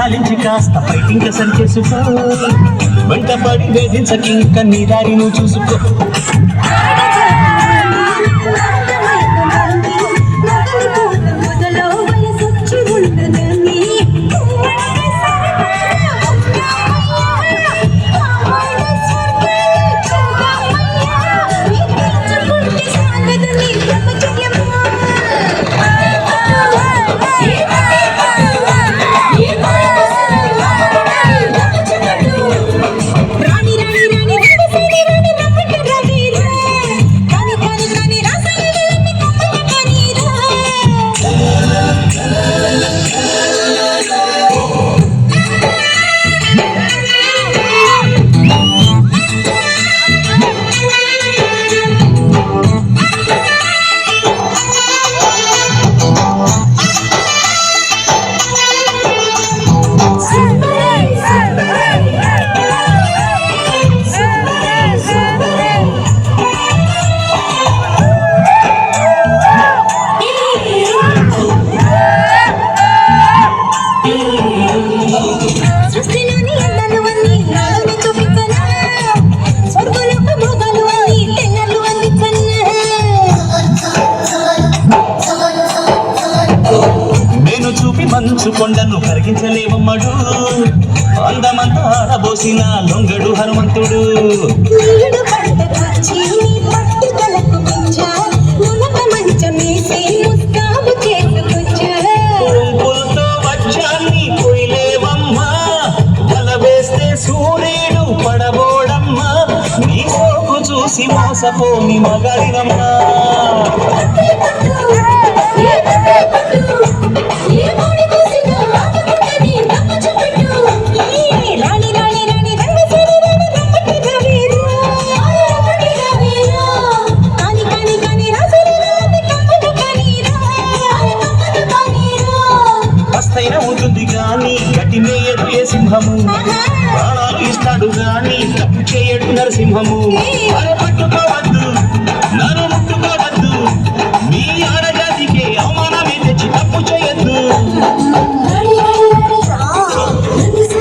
లాలించి కాస్త ఫైటింగ్ సరి చేసుకో వెంటపడి వేధించకింక నీ దారి నువ్వు చూసుకో మంచు కొండను కరిగించలేవమ్మడు అందమంతా ఆడబోసిన లొంగడు హనుమంతుడు పుల్తో వచ్చాన్ని పోయిలేవమ్మా వల వేస్తే సూర్యుడు పడబోడమ్మా నీ సోకు చూసి మోసపోని మగాడినమ్మా ఉంటుంది గాని గట్టి మేయడు ఏ సింహము ప్రాణాలు ఇస్తాడు గాని తప్పు చేయడు నరసింహము పట్టుకోవద్దు